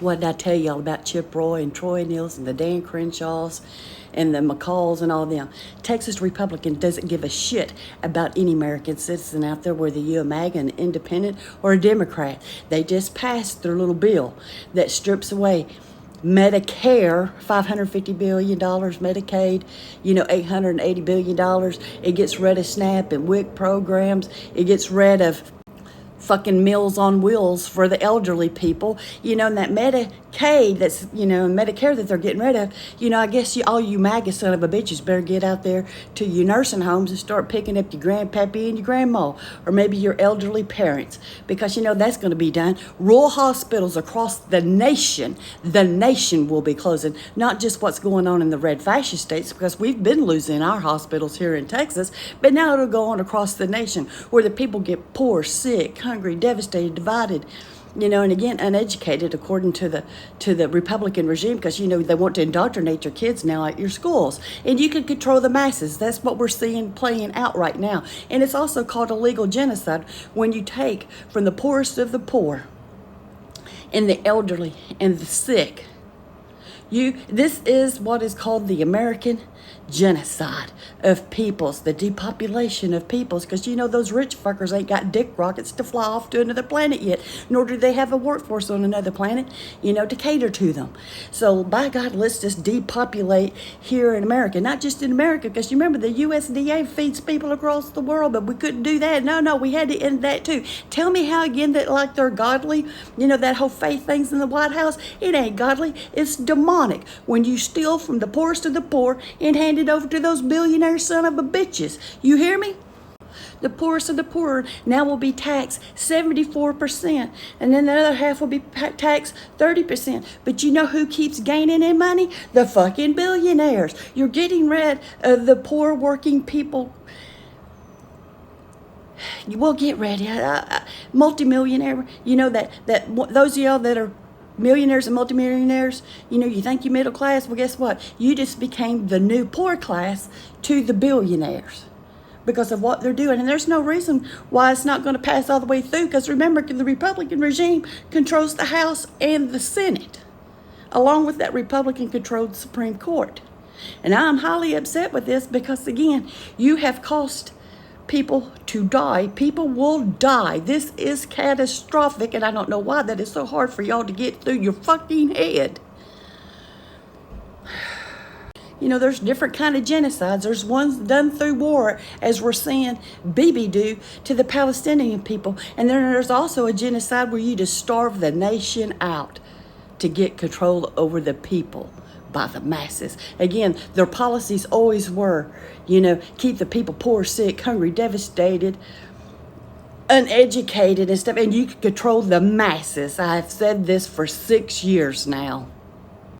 What did I tell y'all about Chip Roy and Troy Nils and the Dan Crenshaws and the McCalls and all them? Texas Republican doesn't give a shit about any American citizen out there, whether you're a MAGA, an independent, or a Democrat. They just passed their little bill that strips away Medicare, $550 billion, Medicaid, $880 billion. It gets rid of SNAP and WIC programs. It gets rid of fucking Meals on Wheels for the elderly people, and that Medicaid that's, Medicare that they're getting rid of, I guess all you MAGA son of a bitches better get out there to your nursing homes and start picking up your grandpappy and your grandma, or maybe your elderly parents, because, that's going to be done. Rural hospitals across the nation will be closing, not just what's going on in the red fascist states, because we've been losing our hospitals here in Texas, but now it'll go on across the nation where the people get poor, sick, hungry, devastated, divided, and again, uneducated, according to the Republican regime, because, they want to indoctrinate your kids now at your schools. And you can control the masses. That's what we're seeing playing out right now. And it's also called illegal genocide when you take from the poorest of the poor and the elderly and the sick. This is what is called the American genocide of peoples, the depopulation of peoples, because those rich fuckers ain't got dick rockets to fly off to another planet yet, nor do they have a workforce on another planet, to cater to them. So by God, let's just depopulate here in America, not just in America, because you remember the USDA feeds people across the world, but we couldn't do that. No, we had to end that too. Tell me how again that like they're godly, that whole faith things in the White House, it ain't godly, it's demonic when you steal from the poorest of the poor and hand it over to those billionaire son of a bitches. You hear me? The poorest of the poor now will be taxed 74%, and then the other half will be taxed 30%. But you know who keeps gaining in money? The fucking billionaires. You're getting rid of the poor working people. You will get ready. Multimillionaire, that those of y'all that are millionaires and multimillionaires, you think you're middle class. Well, guess what? You just became the new poor class to the billionaires because of what they're doing. And there's no reason why it's not going to pass all the way through, because remember, the Republican regime controls the House and the Senate, along with that Republican-controlled Supreme Court. And I'm highly upset with this because, again, you have cost people to die. People will die. This is catastrophic, and I don't know why that is so hard for y'all to get through your fucking head. There's different kind of genocides. There's ones done through war, as we're seeing Bibi do to the Palestinian people. And then there's also a genocide where you just starve the nation out to get control over the people by the masses. Again, their policies always were, keep the people poor, sick, hungry, devastated, uneducated and stuff, and you can control the masses. I've said this for 6 years now.